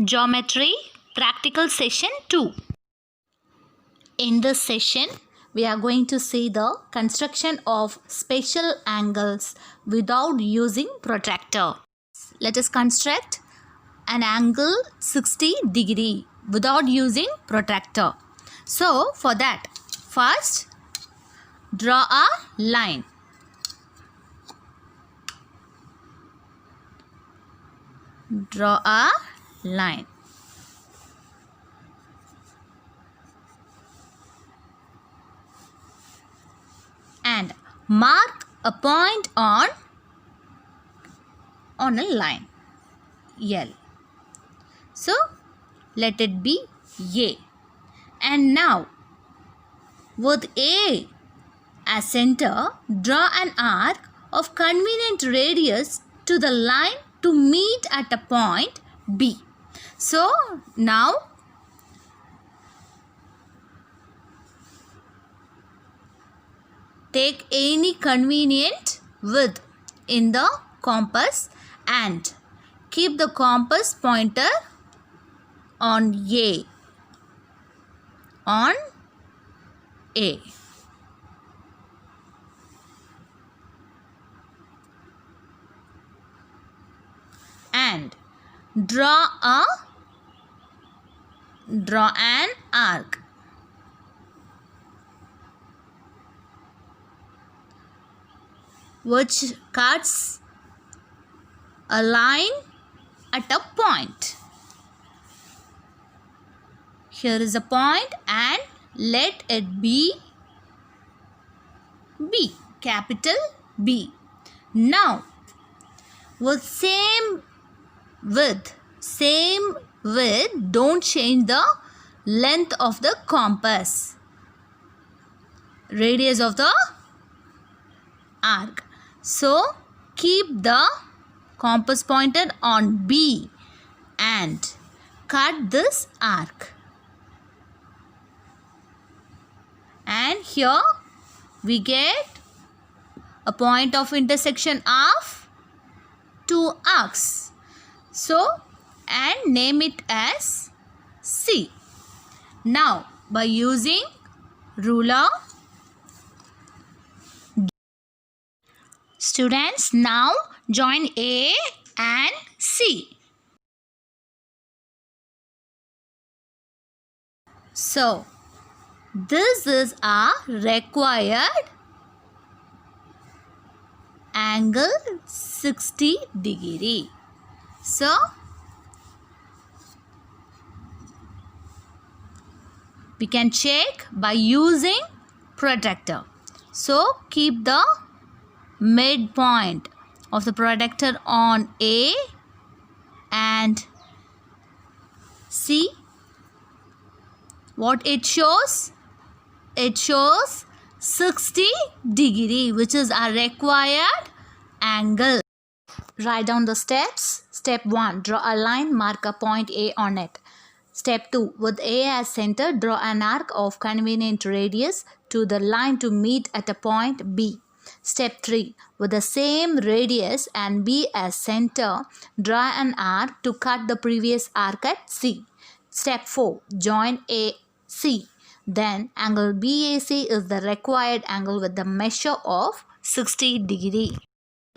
Geometry Practical Session 2. In this session, we are going to see the construction of special angles without using protractor. Let us construct an angle 60 degree without using protractor. So, for that, first draw a line. Draw a line. And mark a point on a line L. So let it be A. And now with A as center, draw an arc of convenient radius to the line to meet at a point B. So now take any convenient width in the compass and keep the compass pointer on A. On A. And draw an arc. Which cuts a line at a point. Here is a point and let it be B, capital B. Now, with same width, don't change the length of the compass, radius of the arc. So, keep the compass pointer on B and cut this arc. And here we get a point of intersection of two arcs. So, and name it as C. Now, by using ruler, students now join A and C. So, this is a required angle 60 degree. So, we can check by using protractor. So, keep the midpoint of the protractor on A and see what it shows. It shows 60 degree, which is a required angle. Write down the steps. Step 1, draw a line, mark a point A on it. Step 2, with A as center, draw an arc of convenient radius to the line to meet at a point B. Step 3, with the same radius and B as center, draw an arc to cut the previous arc at C. Step 4, join AC. Then angle BAC is the required angle with the measure of 60 degree.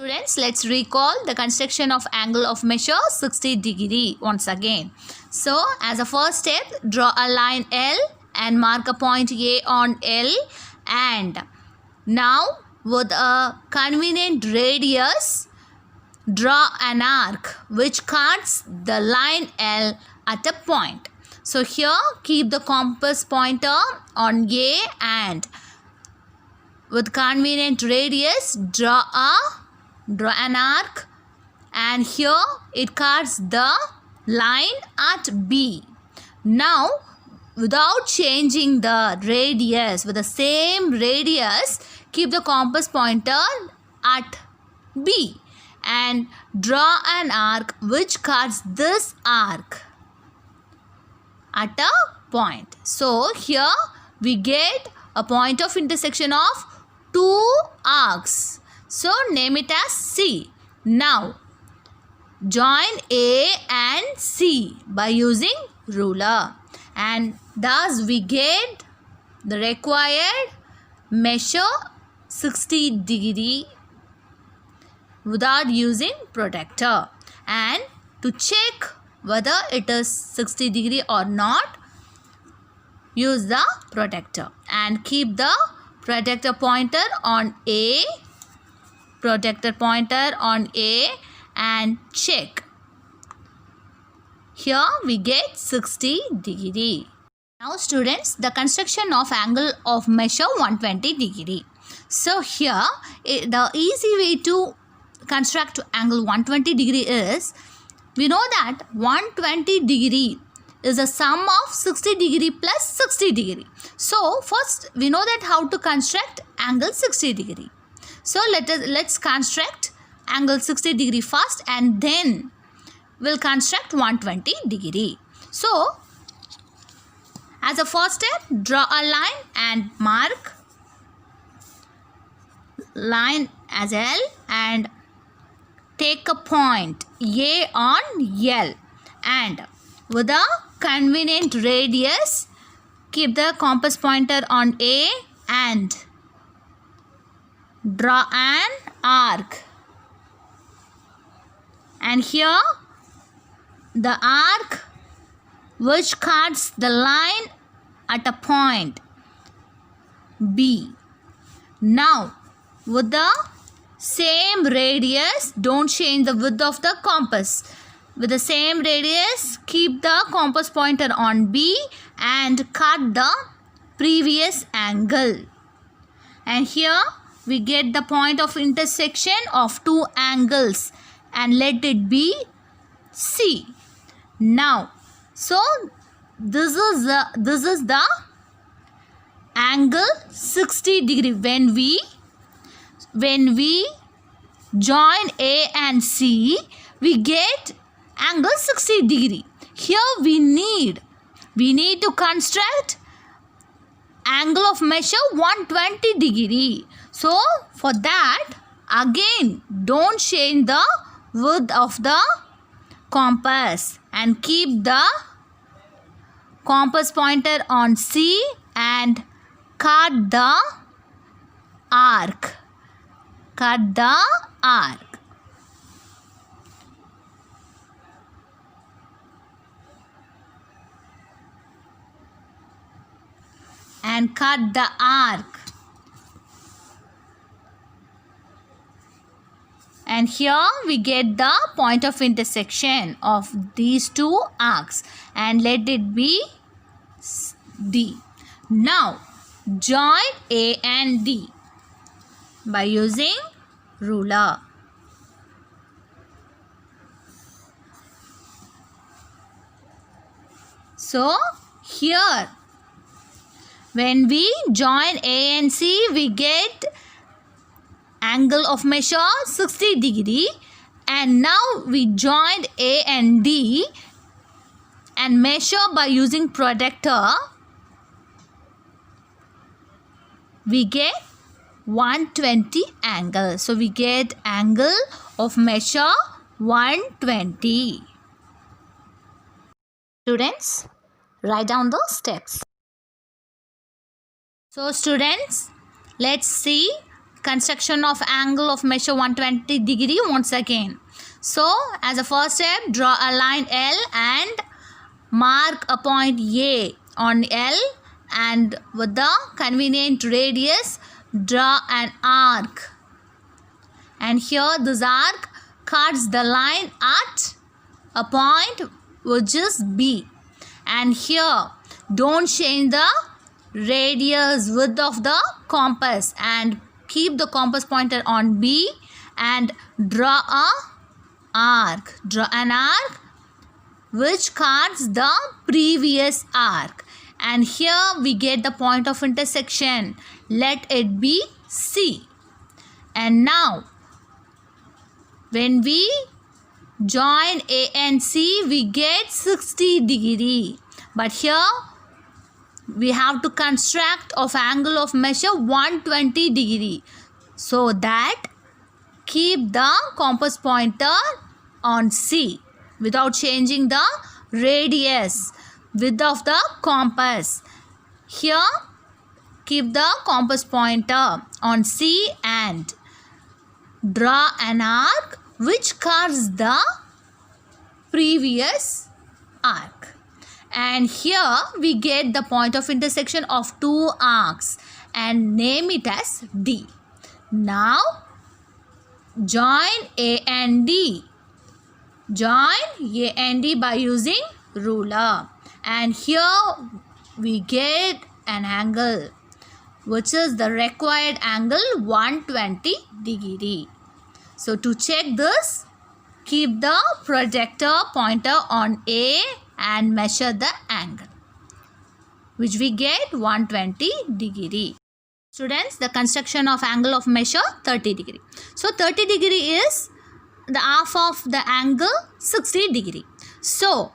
Students, let's recall the construction of angle of measure 60 degree once again. So, as a first step, draw a line L and mark a point A on L, and now with a convenient radius, draw an arc which cuts the line L at a point. So, here keep the compass pointer on A and with convenient radius, draw an arc, and here it cuts the line at B. Now, without changing the radius, with the same radius, keep the compass pointer at B and draw an arc which cuts this arc at a point. So, here we get a point of intersection of two arcs. So, name it as C. Now, join A and C by using ruler, and thus we get the required measure 60 degree without using protractor. And to check whether it is 60 degree or not, use the protractor and keep the protractor pointer on A, and check. Here we get 60 degree. Now students, the construction of angle of measure 120 degree. So here the easy way to construct angle 120 degree is, we know that 120 degree is a sum of 60 degree plus 60 degree. So first we know that how to construct angle 60 degree. So let's construct angle 60 degree first, and then we'll construct 120 degree. So as a first step, draw a line and mark line as L and take a point A on L, and with a convenient radius keep the compass pointer on A and draw an arc. And here the arc which cuts the line at a point B. Now with the same radius, don't change the width of the compass. With the same radius, keep the compass pointer on B and cut the previous angle. And here we get the point of intersection of two angles and let it be C. Now, so this is the angle 60 degree. When we join A and C, we get angle 60 degree. Here we need to construct angle of measure 120 degree. So for that, again don't change the width of the compass and keep the compass pointer on C and cut the arc. And cut the arc. And here we get the point of intersection of these two arcs and let it be D. Now join A and D by using ruler. So here when we join A and C, we get angle of measure 60 degree, and now we joined A and D and measure by using protractor, we get 120 angle. So we get angle of measure 120. Students, write down the steps. So students, let's see construction of angle of measure 120 degree once again. So as a first step, draw a line L and mark a point A on L, and with the convenient radius draw an arc. And here this arc cuts the line at a point which is B. And here don't change the radius width of the compass and keep the compass pointer on B and draw an arc which cuts the previous arc, and here we get the point of intersection, let it be C. And now when we join A and C, we get 60 degree, but here we have to construct of angle of measure 120 degree. So that keep the compass pointer on C without changing the radius, width of the compass. Here, keep the compass pointer on C and draw an arc which curves the previous arc. And here we get the point of intersection of two arcs and name it as D. Now join A and D. Join A and D by using ruler. And here we get an angle which is the required angle 120 degree. So to check this, keep the projector pointer on A and measure the angle, which we get 120 degree. Students, the construction of angle of measure 30 degree. So 30 degree is the half of the angle 60 degree. So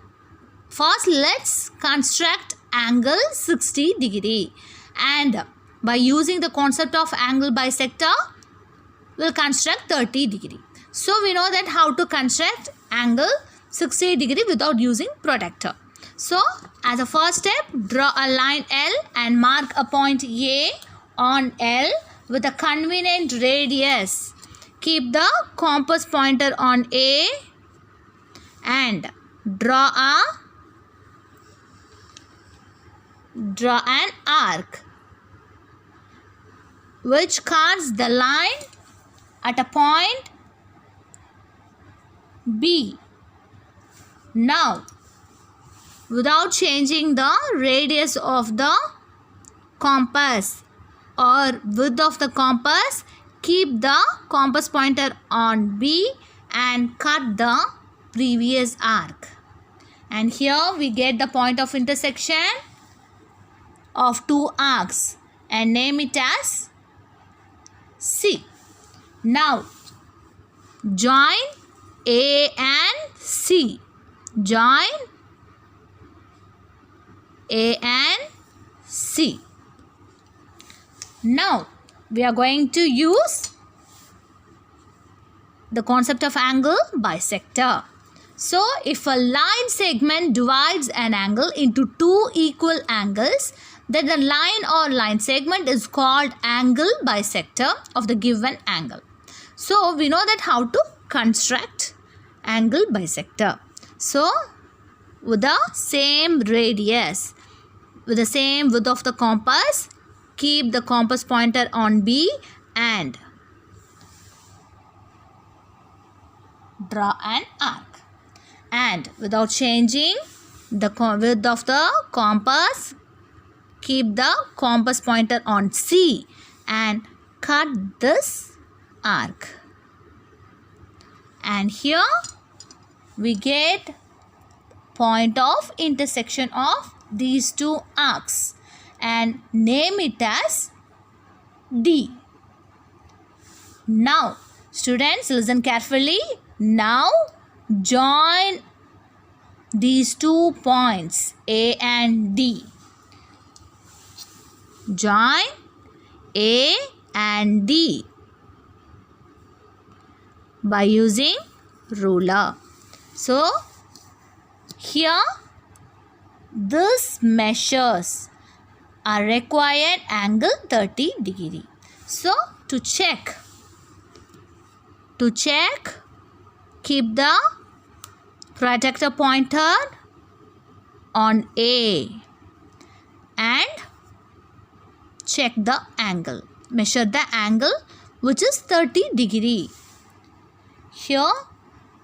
first let's construct angle 60 degree, and by using the concept of angle bisector, we'll construct 30 degree. So we know that how to construct angle 60 degree without using protractor. So as a first step, draw a line L and mark a point A on L with a convenient radius. Keep the compass pointer on A and draw an arc which cuts the line at a point B. Now, without changing the radius of the compass or width of the compass, keep the compass pointer on B and cut the previous arc. And here we get the point of intersection of two arcs and name it as C. Now join A and C. Join A and C. Now we are going to use the concept of angle bisector. So if a line segment divides an angle into two equal angles, then the line or line segment is called angle bisector of the given angle. So we know that how to construct angle bisector. So with the same radius, with the same width of the compass, keep the compass pointer on B and draw an arc. And without changing the width of the compass, keep the compass pointer on C and cut this arc. And here we get point of intersection of these two arcs and name it as D. Now students, listen carefully. Now join these 2 points A and D. Join A and D by using ruler. So here this measures a required angle 30 degree. So to check, keep the protractor pointer on A and check the angle. Measure the angle which is 30 degree. Here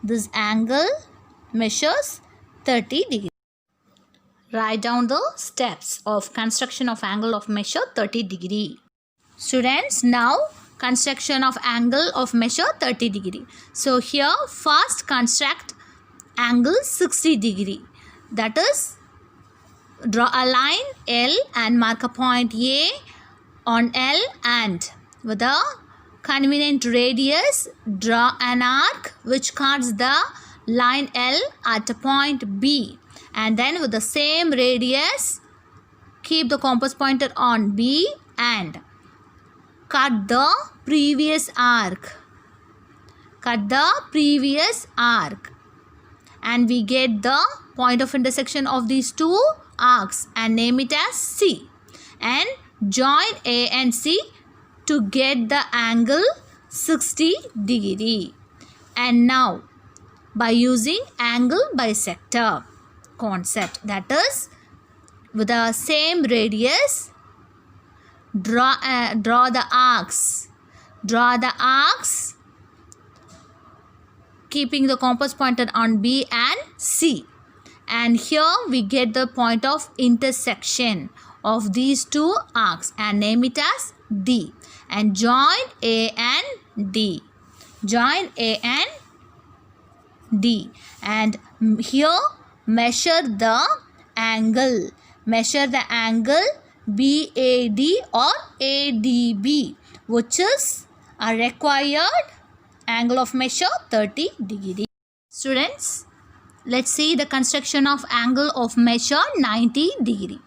this angle measures 30 degree. Write down the steps of construction of angle of measure 30 degree. Students, now construction of angle of measure 30 degree. So here first construct angle 60 degree. That is, draw a line L and mark a point A on L and with a convenient radius draw an arc which cuts the line L at a point B, and then with the same radius keep the compass pointer on B and cut the previous arc. and we get the point of intersection of these two arcs and name it as C, and join A and C to get the angle 60 degree. And now by using angle bisector concept, that is with the same radius, draw the arcs. Draw the arcs keeping the compass pointed on B and C. And here we get the point of intersection of these two arcs and name it as D. And join A and D. Join A and D. And here measure the angle. Measure the angle BAD or ADB, which is a required angle of measure 30 degree. Students, let's see the construction of angle of measure 90 degree.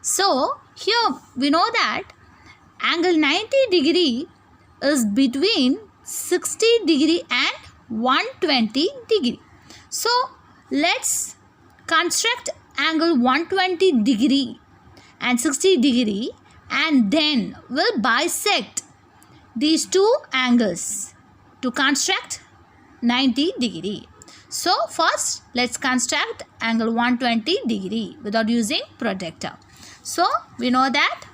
So here we know that angle 90 degree is between 60 degree and 120 degree. So let's construct angle 120 degree and 60 degree, and then we'll bisect these two angles to construct 90 degree. So first let's construct angle 120 degree without using protractor. So we know that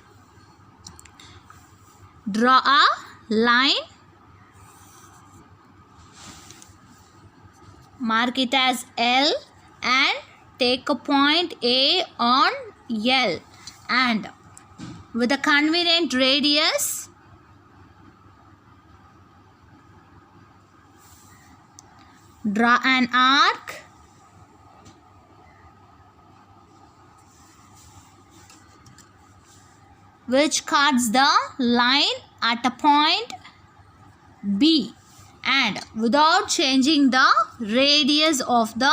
draw a line, mark it as L, and take a point A on L, and with a convenient radius draw an arc which cuts the line at a point B, and without changing the radius of the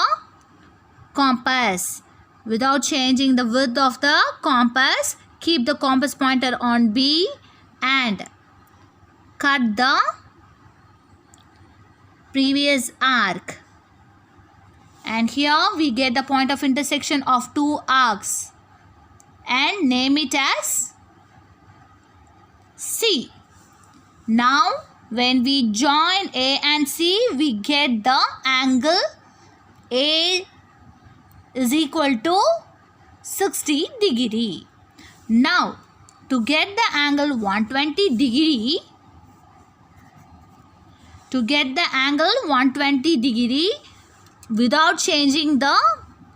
compass, without changing the width of the compass, keep the compass pointer on B and cut the previous arc. And here we get the point of intersection of two arcs and name it as C. Now when we join A and C, we get the angle A is equal to 60 degree. Now to get the angle 120 degree, without changing the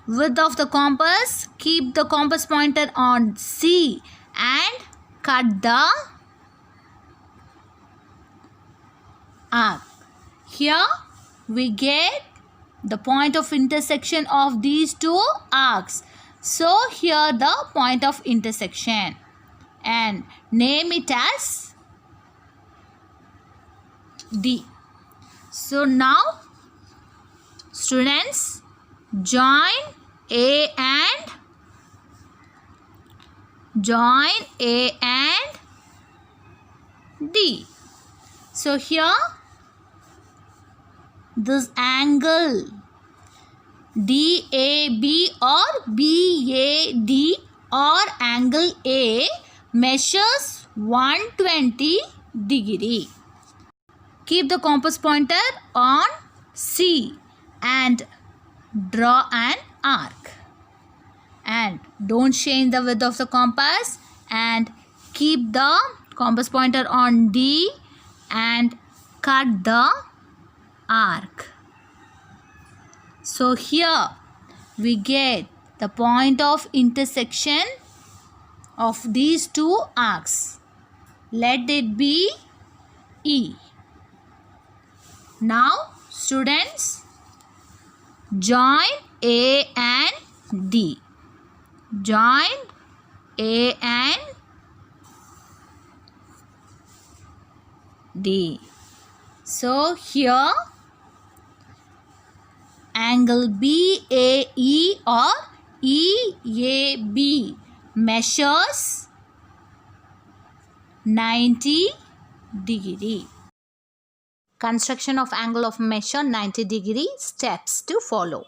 width of the compass, keep the compass pointer on C and cut the arc. Here we get the point of intersection of these two arcs. So here the point of intersection, and name it as D. So now students, join A and D. So here this angle DAB or BAD or angle A measures 120 degree. Keep the compass pointer on C and draw an arc. And don't change the width of the compass, and keep the compass pointer on D and cut the arc. So here we get the point of intersection of these two arcs. Let it be E. Now students, join A and D. Join A and D. So here angle BAE or EAB measures 90 degree. Construction of angle of measure 90 degree, steps to follow.